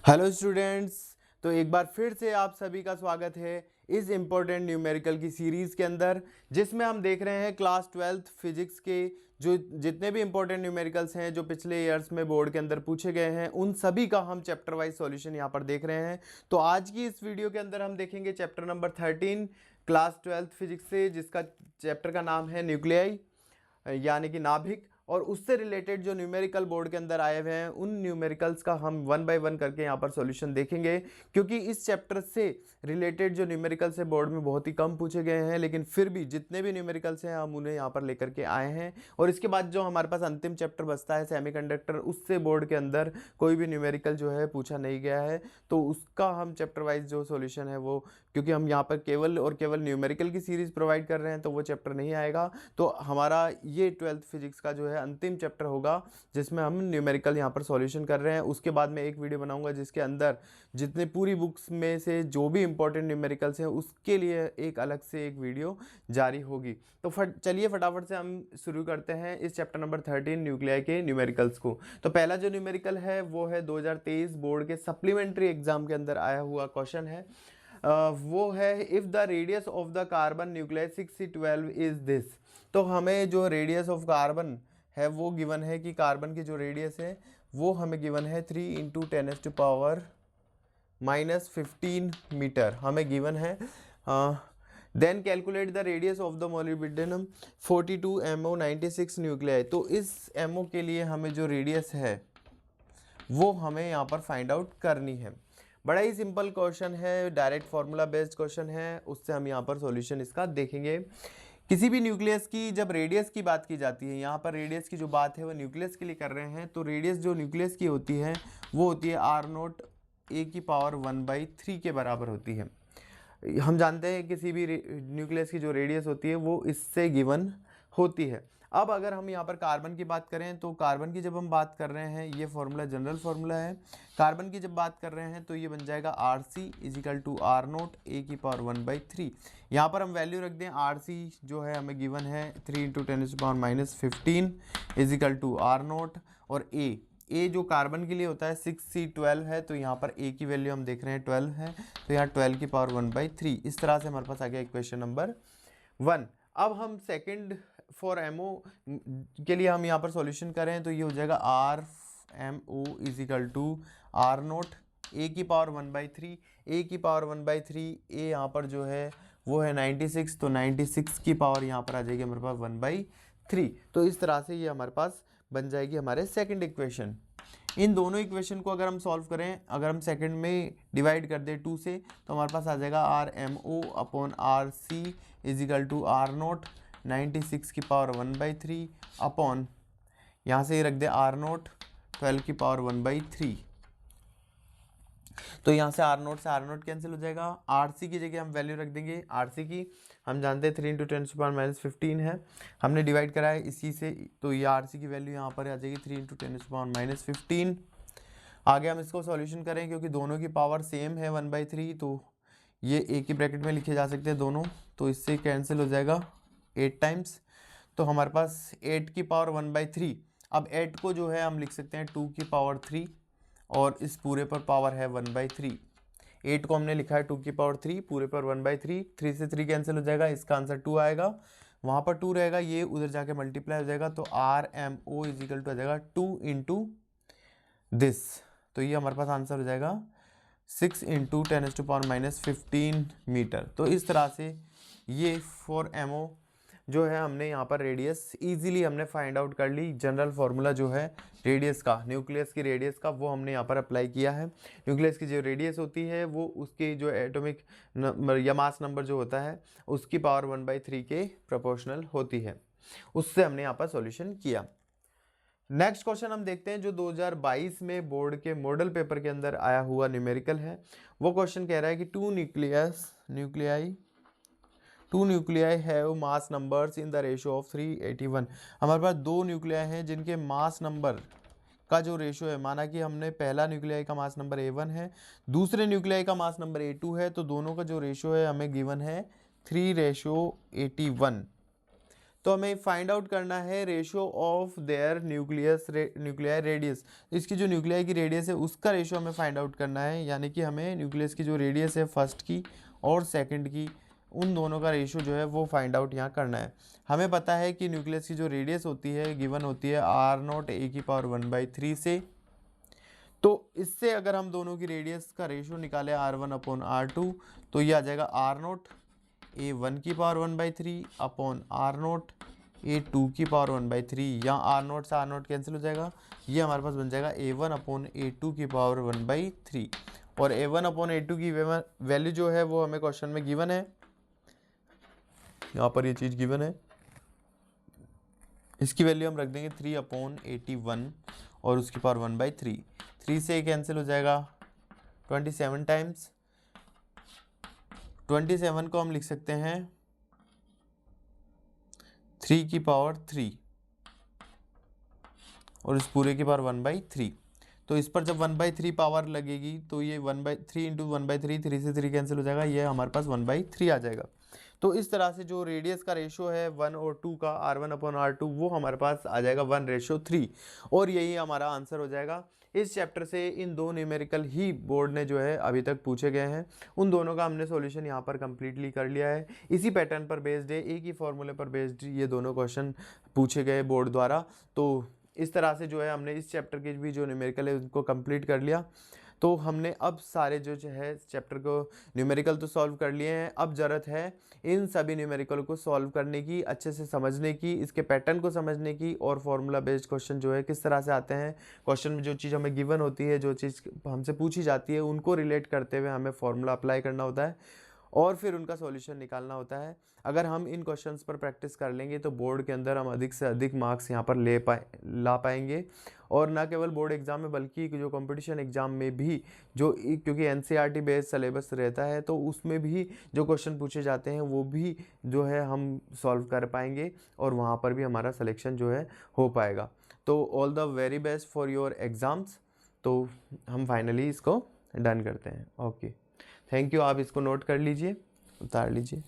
Hello students. तो एक बार फिर से आप सभी का स्वागत है इस इम्पोर्टेंट न्यूमेरिकल की सीरीज़ के अंदर, जिसमें हम देख रहे हैं क्लास 12th फिजिक्स के जो जितने भी इम्पोर्टेंट न्यूमेरिकल्स हैं जो पिछले ईयर्स में बोर्ड के अंदर पूछे गए हैं, उन सभी का हम चैप्टर वाइज सॉल्यूशन यहाँ पर देख रहे हैं। तो आज की इस वीडियो के अंदर हम देखेंगे chapter number 13 class 12th physics से, जिसका चैप्टर का नाम है न्यूक्लियाई यानी कि नाभिक। और उससे रिलेटेड जो न्यूमेरिकल बोर्ड के अंदर आए हुए हैं उन न्यूमेरिकल्स का हम वन बाय वन करके यहाँ पर सॉल्यूशन देखेंगे, क्योंकि इस चैप्टर से रिलेटेड जो न्यूमेरिकल्स है बोर्ड में बहुत ही कम पूछे गए हैं, लेकिन फिर भी जितने भी न्यूमेरिकल्स हैं हम उन्हें यहाँ पर लेकर के आए हैं। और इसके बाद जो हमारे पास अंतिम चैप्टर बचता है सेमीकंडक्टर, उससे बोर्ड के अंदर कोई भी न्यूमेरिकल जो है पूछा नहीं गया है, तो उसका हम चैप्टर वाइज जो सॉल्यूशन है वो, क्योंकि हम यहाँ पर केवल और केवल न्यूमेरिकल की सीरीज प्रोवाइड कर रहे हैं तो वो चैप्टर नहीं आएगा। तो हमारा ये 12th फिजिक्स का जो है अंतिम चैप्टर होगा जिसमें हम न्यूमेरिकल यहाँ पर सॉल्यूशन कर रहे हैं। उसके बाद मैं एक वीडियो बनाऊंगा जिसके अंदर जितने पूरी बुक्स में से जो भी इंपॉर्टेंट न्यूमेरिकल्स हैं उसके लिए एक अलग से एक वीडियो जारी होगी। तो चलिए फटाफट से हम शुरू करते हैं इस चैप्टर नंबर 13 न्यूक्लियाई के न्यूमेरिकल्स को। तो पहला जो न्यूमेरिकल है वो है 2023 बोर्ड के सप्लीमेंट्री एग्जाम के अंदर आया हुआ क्वेश्चन है। वो है if the radius of the carbon nucleus 6C12 is this. तो हमें जो रेडियस ऑफ कार्बन है वो गिवन है कि कार्बन की जो रेडियस है वो हमें गिवन है 3 × 10⁻⁻15 मीटर हमें गिवन है। Then calculate the radius of the molybdenum 42MO96 nuclei. तो इस MO के लिए हमें जो रेडियस है वो हमें यहाँ पर फाइंड आउट करनी है। बड़ा ही सिंपल क्वेश्चन है, डायरेक्ट फार्मूला बेस्ड क्वेश्चन है, उससे हम यहाँ पर सॉल्यूशन इसका देखेंगे। किसी भी न्यूक्लियस की जब रेडियस की बात की जाती है, यहाँ पर रेडियस की जो बात है वो न्यूक्लियस के लिए कर रहे हैं, तो रेडियस जो न्यूक्लियस की होती है वो होती है R0 A⁻1/3 के बराबर होती है। हम जानते हैं किसी भी न्यूक्लियस की जो रेडियस होती है वो इससे गिवन होती है। अब अगर हम यहाँ पर कार्बन की बात करें तो कार्बन की जब हम बात कर रहे हैं, ये फॉर्मूला जनरल फार्मूला है। कार्बन की जब बात कर रहे हैं तो ये बन जाएगा RC = R0 A⁻1/3। यहाँ पर हम वैल्यू रख दें, RC जो है हमें गिवन है 3 × 10⁻⁻15 = R0, और ए जो कार्बन के लिए होता है 6C12 है, तो यहाँ पर ए की वैल्यू हम देख रहे हैं 12 है, तो यहाँ 12⁻1/3। इस तरह से हमारे पास आ गया इक्वेशन नंबर 1। अब हम सेकंड फॉर MO के लिए हम यहाँ पर सॉल्यूशन करें तो ये हो जाएगा RMO = R0 A⁻1/3। A⁻1/3 ए यहाँ पर जो है वो है 96, तो 96 की पावर यहाँ पर आ जाएगी हमारे पास 1/3। तो इस तरह से ये हमारे पास बन जाएगी हमारे सेकंड इक्वेशन। इन दोनों इक्वेशन को अगर हम सॉल्व करें, अगर हम सेकंड में डिवाइड कर दें 2 से, तो हमारे पास आ जाएगा RMO/RC = R0 96 की पावर 1/3 अपॉन, यहाँ से रख दे R0 12 की पावर 1/3। तो यहाँ से R0 से R0 कैंसिल हो जाएगा। RC की जगह हम वैल्यू रख देंगे, RC की हम जानते हैं 3 × 10⁻⁻15 है, हमने डिवाइड करा है इसी से, तो ये RC की वैल्यू यहाँ पर आ जाएगी 3 × 10⁻⁻15। आगे हम इसको सॉल्यूशन करें, क्योंकि दोनों की पावर सेम है 1/3, तो ये एक ही ब्रैकेट में लिखे जा सकते हैं दोनों, तो इससे कैंसिल हो जाएगा 8 टाइम्स। तो हमारे पास 8 की पावर 1/3। अब 8 को जो है हम लिख सकते हैं 2 की पावर 3, और इस पूरे पर पावर है 1/3। 8 को हमने लिखा है 2 की पावर 3, पूरे पर 1/3। 3 से 3 कैंसिल हो जाएगा, इसका आंसर 2 आएगा, वहाँ पर 2 रहेगा, ये उधर जाके मल्टीप्लाई हो जाएगा, तो RMO = आ जाएगा 2 × दिस। तो ये हमारे पास आंसर हो जाएगा 6 × 10⁻⁻15 मीटर। तो इस तरह से ये फॉर MO जो है हमने यहाँ पर रेडियस इजीली हमने फाइंड आउट कर ली। जनरल फार्मूला जो है रेडियस का, न्यूक्लियस की रेडियस का, वो हमने यहाँ पर अप्लाई किया है। न्यूक्लियस की जो रेडियस होती है वो उसके जो एटॉमिक नंबर या मास नंबर जो होता है उसकी पावर 1/3 के प्रोपोर्शनल होती है। उससे हमने यहाँ पर सॉल्यूशन किया। नेक्स्ट क्वेश्चन हम देखते हैं जो 2022 में बोर्ड के मॉडल पेपर के अंदर आया हुआ न्यूमेरिकल है। वो क्वेश्चन कह रहा है कि two nuclei have mass numbers in the ratio of 381। हमारे पास दो न्यूक्लियाई हैं जिनके मास नंबर का जो रेशियो है, माना कि हमने पहला न्यूक्लियाई का मास नंबर A1 है, दूसरे न्यूक्लियाई का मास नंबर A2 है, तो दोनों का जो रेशियो है हमें गिवन है 3:81। तो हमें फाइंड आउट करना है ratio of their nuclear radius. इसकी जो न्यूक्लियर की रेडियस है उसका रेशियो हमें फाइंड आउट करना है, यानी कि हमें न्यूक्लियस की जो रेडियस है फर्स्ट की और सेकंड की, उन दोनों का रेशियो जो है वो फाइंड आउट यहाँ करना है। हमें पता है कि न्यूक्लियस की जो रेडियस होती है गिवन होती है r0 a⁴ से। तो इससे अगर हम दोनों की रेडियस का रेशियो निकालें r1/r2, तो ये आ जाएगा r0 a⁴ upon r0 a⁴ यहाँ r0 से r0 कैंसिल हो जाएगा, ये हमारे पास बन जाएगा a1/a⁴ और a1/a⁴ की वैल्यू जो है वो हमें क्वेश्चन में गिवन है, यहाँ पर ये चीज़ गिवन है। इसकी वैल्यू हम रख देंगे 3/81 और उसकी पावर 1/3। 3 से कैंसिल हो जाएगा 27 टाइम्स। 27 को हम लिख सकते हैं 3 की पावर 3 और इस पूरे की पावर 1/3। तो इस पर जब 1/3 पावर लगेगी तो ये 1/3 इंटू 1/3, 3 से 3 कैंसिल हो जाएगा, ये हमारे पास 1/3 आ जाएगा। तो इस तरह से जो रेडियस का रेशियो है 1 और 2 का r1/r2 वो हमारे पास आ जाएगा 1:3 और यही हमारा आंसर हो जाएगा। इस चैप्टर से इन दो न्यूमेरिकल ही बोर्ड ने जो है अभी तक पूछे गए हैं, उन दोनों का हमने सॉल्यूशन यहाँ पर कंप्लीटली कर लिया है। इसी पैटर्न पर बेस्ड है, एक ही फॉर्मूले पर बेस्ड ये दोनों क्वेश्चन पूछे गए बोर्ड द्वारा। तो इस तरह से जो है हमने इस चैप्टर के भी जो न्यूमेरिकल है उनको कंप्लीट कर लिया। तो हमने अब सारे जो है चैप्टर को न्यूमेरिकल तो सॉल्व कर लिए हैं, अब ज़रूरत है इन सभी न्यूमेरिकल को सॉल्व करने की, अच्छे से समझने की, इसके पैटर्न को समझने की और फॉर्मूला बेस्ड क्वेश्चन जो है किस तरह से आते हैं। क्वेश्चन में जो चीज़ हमें गिवन होती है, जो चीज़ हमसे पूछी जाती है, उनको रिलेट करते हुए हमें फॉर्मूला अप्लाई करना होता है और फिर उनका सॉल्यूशन निकालना होता है। अगर हम इन क्वेश्चंस पर प्रैक्टिस कर लेंगे तो बोर्ड के अंदर हम अधिक से अधिक मार्क्स यहाँ पर ला पाएंगे और ना केवल बोर्ड एग्जाम में बल्कि जो कंपटीशन एग्जाम में भी, जो क्योंकि एनसीईआरटी बेस्ड सिलेबस रहता है तो उसमें भी जो क्वेश्चन पूछे जाते हैं वो भी जो है हम सॉल्व कर पाएंगे और वहाँ पर भी हमारा सिलेक्शन जो है हो पाएगा। तो all the very best for your exams. तो हम फाइनली इसको डन करते हैं। Okay, thank you. आप इसको नोट कर लीजिए, उतार लीजिए।